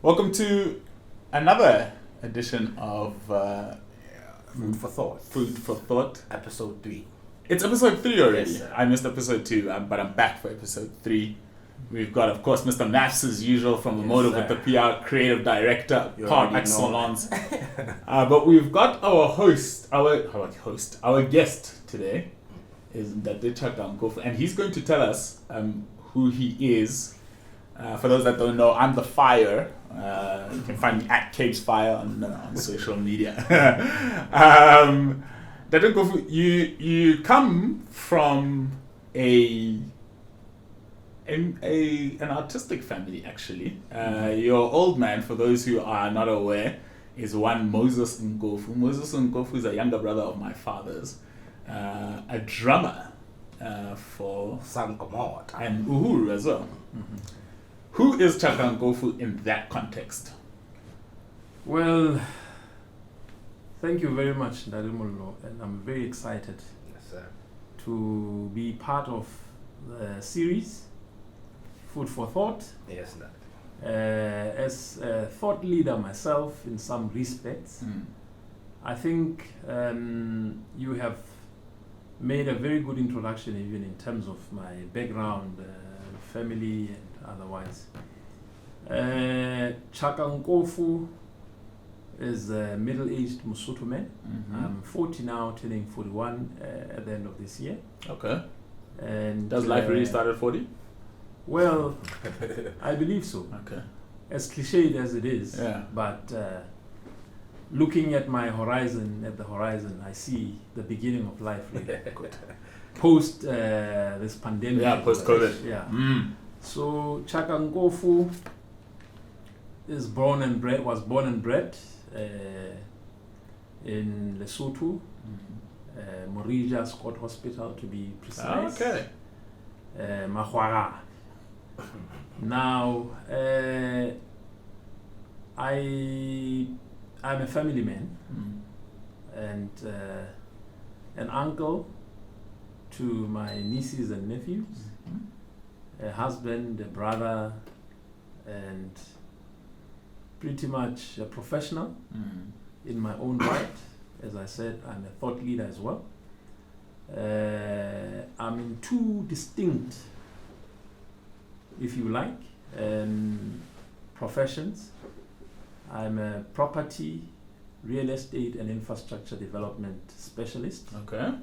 Welcome to another edition of Food for Thought. Food for Thought. Episode 3. It's episode 3 already. Yes, sir. I missed episode 2, but I'm back for episode 3. We've got, of course, Mr. Naps as usual from the Yes, Motive sir. with the PR creative director, You par already know. excellence. But we've got our guest today is Mr Chaka Nkofu, and he's going to tell us who he is. For those that don't know, I'm the Fire. You can find me at Cage Fire on social media. Dr. Nkofu, you come from an artistic family, actually. Your old man, for those who are not aware, is one Moses Nkofu. Moses Nkofu is a younger brother of my father's, a drummer for Sam Kamot. and Uhuru as well. Who is Chaka Nkofu in that context? Well, thank you very much, Ndadimolo, and I'm very excited Yes, sir. to be part of the series Food for Thought. Yes, Dad. As a thought leader myself, in some respects, I think you have made a very good introduction, even in terms of my background, family, and otherwise. Chaka Nkofu is a middle-aged Mosotho man. I'm 40 now, turning 41 at the end of this year. Okay. And Does life really start at 40? Well, I believe so. Okay. As cliched as it is, Yeah. but looking at my horizon, I see the beginning of life really. Post this pandemic. Yeah, post-COVID. Yeah. Mm. So Chaka Nkofu was born and bred in Lesotho, Morija Scott Hospital to be precise. Okay. Mahwara. Now, I'm a family man and an uncle to my nieces and nephews, a husband, a brother, and pretty much a professional in my own right. As I said, I'm a thought leader as well. I'm in two distinct, if you like, professions. I'm a property, real estate, and infrastructure development specialist. Okay.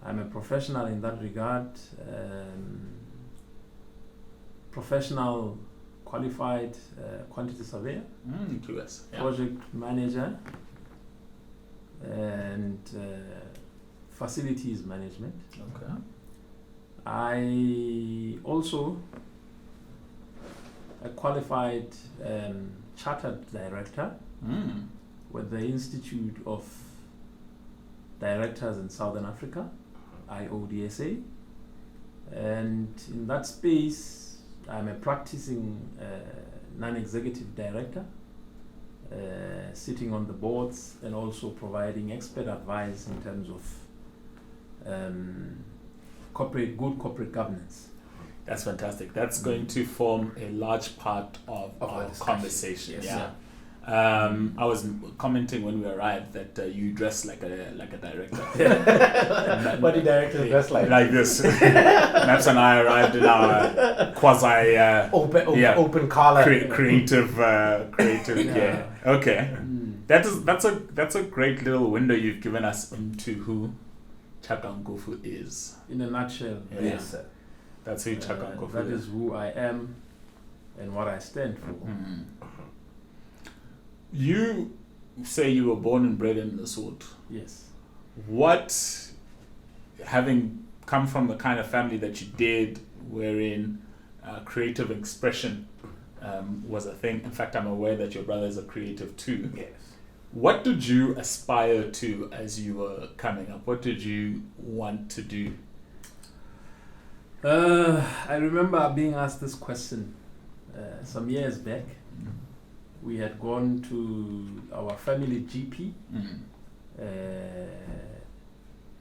I'm a professional in that regard, professional qualified quantity surveyor, QS. Yeah. project manager, and facilities management. Okay. I also a qualified chartered director with the Institute of Directors in Southern Africa, IODSA, and in that space I'm a practicing non-executive director, sitting on the boards and also providing expert advice in terms of good corporate governance. That's fantastic. That's going to form a large part of our our discussion. conversation. Yes, Yeah. sir. I was commenting when we arrived that you dress like a director. What did directors dress like? Like this. Naps and I arrived in our quasi Open collar. creative Yeah. gear. Okay. That's a great little window you've given us into who Chaka Nkofu is. In a nutshell, Yeah. Yes, sir. That's who Chaka Nkofu that is. is who I am and what I stand for. You say you were born and bred in Lesotho. Yes. What, having come from the kind of family that you did, wherein creative expression was a thing. In fact, I'm aware that your brother is a creative too. Yes. What did you aspire to as you were coming up? What did you want to do? I remember being asked this question some years back. We had gone to our family GP,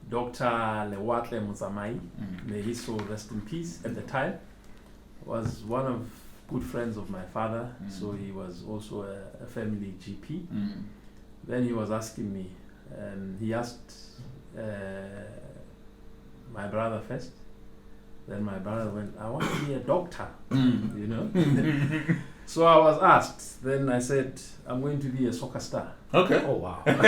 Dr. Lewatle Muzamai, may his soul rest in peace, at the time, was one of good friends of my father, so he was also a family GP. Then he was asking me, he asked my brother first. Then my brother went, I want to be a doctor, you know. So I was asked. Then I said, I'm going to be a soccer star. Okay. Oh wow. And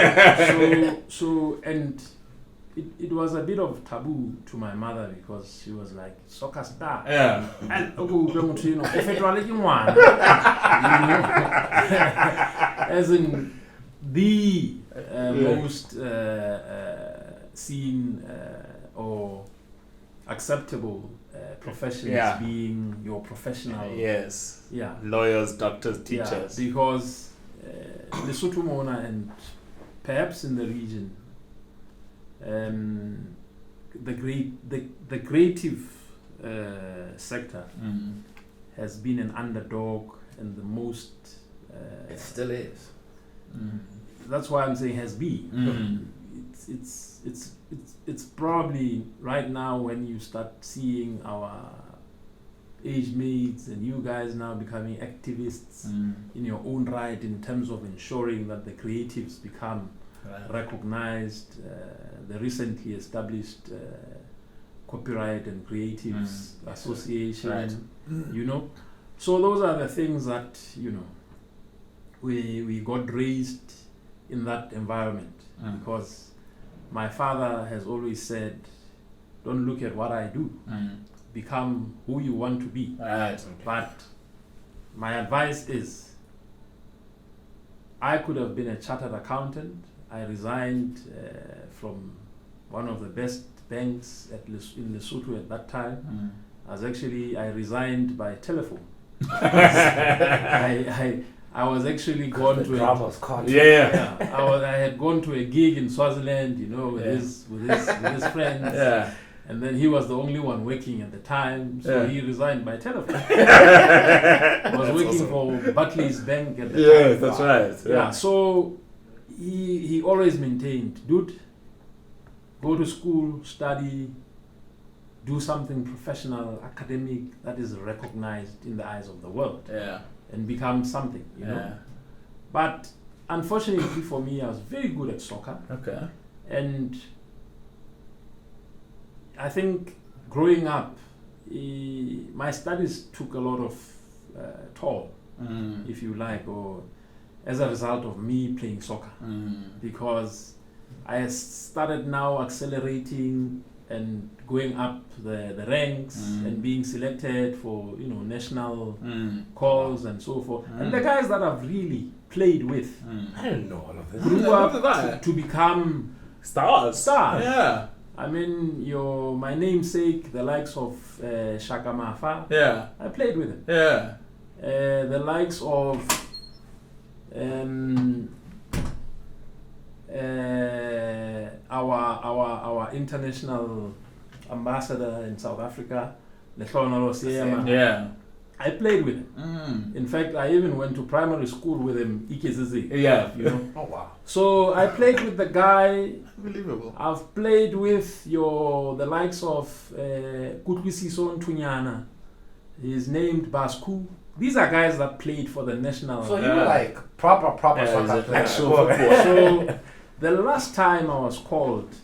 it was a bit of taboo to my mother because she was like, soccer star. Yeah. And you know, if it was one, as in the most seen or acceptable professions being your professional. Yes. Yeah. Lawyers, doctors, teachers. Yeah, because Lesotho Mona and perhaps in the region, the creative sector has been an underdog and the most. It still is. That's why I'm saying has been. It's probably right now when you start seeing our age mates and you guys now becoming activists in your own right in terms of ensuring that the creatives become recognized. The recently established Copyright and Creatives Association, you know. So those are the things that, you know, we got raised in that environment because my father has always said, don't look at what I do, become who you want to be. But my advice is, I could have been a chartered accountant. I resigned from one of the best banks in Lesotho at that time. I resigned by telephone. I was actually gone to I had gone to a gig in Swaziland, you know, with his friends. Yeah. And then he was the only one working at the time, so he resigned by telephone. I was working for Barclays Bank at the time. Yeah, that's right. Yeah. So he always maintained, dude, go to school, study, do something professional, academic that is recognized in the eyes of the world. Yeah. And become something, you know. But unfortunately for me, I was very good at soccer. Okay. And I think growing up, my studies took a lot of toll, if you like, or as a result of me playing soccer. Because I started now accelerating and going up the ranks and being selected for, you know, national calls and so forth. And the guys that I've really played with, I didn't know all of this. Grew up to become stars. Yeah. I mean, my namesake, the likes of Shaka Mafa. Yeah. I played with him. Yeah. The likes of our international ambassador in South Africa, yeah. I played with him. In fact, I even went to primary school with him, Ikezizi. Yeah. You know? Oh wow. So I played with the guy. Unbelievable. I've played with the likes of Kutlwisiso Ntunyana. He's named Basku. These are guys that played for the national. So you were like proper soccer player. Actual football. So the last time I was called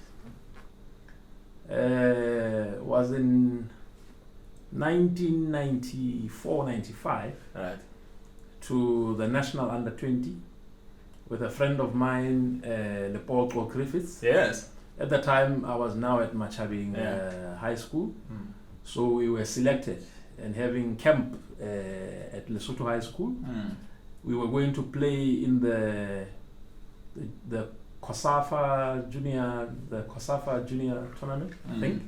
was in 1994-95 to the national under-20 with a friend of mine, Leopoldo Griffiths. Yes. At the time, I was now at Machabing High School. So we were selected and having camp at Lesotho High School. We were going to play in the COSAFA Junior tournament, I think,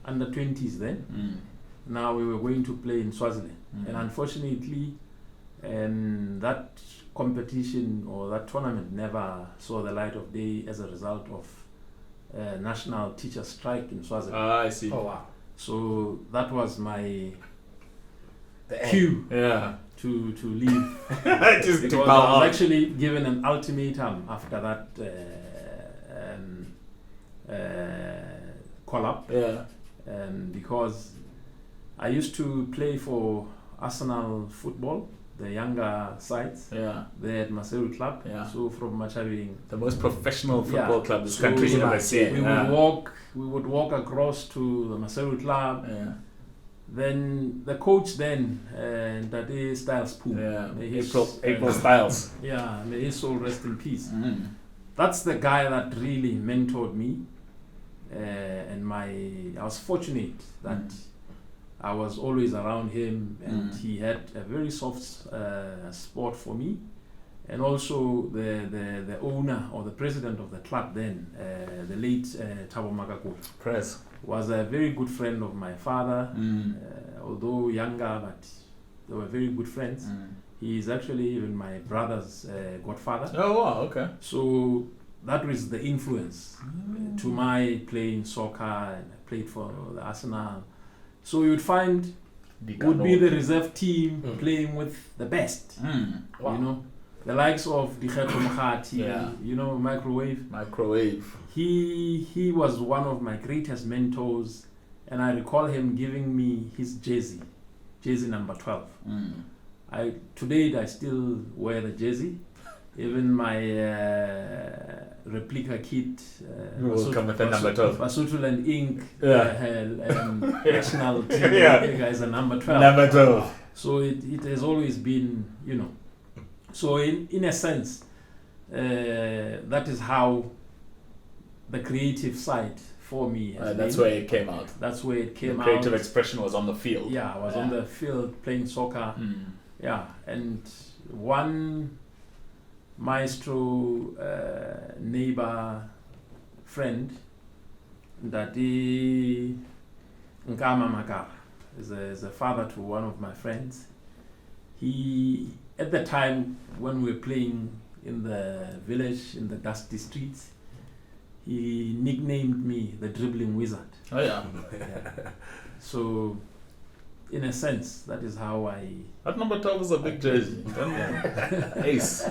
under 20s then. Now we were going to play in Swaziland, and unfortunately, that competition or that tournament never saw the light of day as a result of national teacher strike in Swaziland. I see. Oh wow! So that was my cue, to leave. Because I was actually given an ultimatum after that call up. Yeah. Because I used to play for Arsenal football, the younger sides. Yeah. There at Maseru Club. Yeah. So from Machabing, The most professional football club this So country's we ever might seen. we Yeah. would walk across to the Maseru Club. Yeah. Then the coach that is Styles Poo. Yeah. May his, April Styles. Yeah, may his soul rest in peace. Mm. That's the guy that really mentored me, and I was fortunate that I was always around him, and he had a very soft spot for me. And also the owner or the president of the club then, the late Thabo Makakura, Press. was a very good friend of my father, although younger, but they were very good friends. He is actually even my brother's godfather. Oh wow, okay. So that was the influence to my playing soccer, and I played for the Arsenal. So you'd find would be the reserve team playing with the best. Wow. You know, the likes of Dikheto Mkhati, Yeah. you know, Microwave. He was one of my greatest mentors, and I recall him giving me his jersey number 12. To date I still wear the jersey. Even my replica kit will come with the number 12. Basutoland Inc. Yeah. National team replica is a number 12. Number 12. So it has always been, you know. So in a sense, that is how the creative side for me has That's been. where it came out. That's where it came The out. creative expression was on the field. Yeah, I was on the field playing soccer. Yeah, and one maestro neighbor friend, Ndati Nkama Makara, is a father to one of my friends. He, at the time when we were playing in the village, in the dusty streets, he nicknamed me the dribbling wizard. Oh yeah. So, in a sense, that is how I... That number 12 is a big jersey. Ace.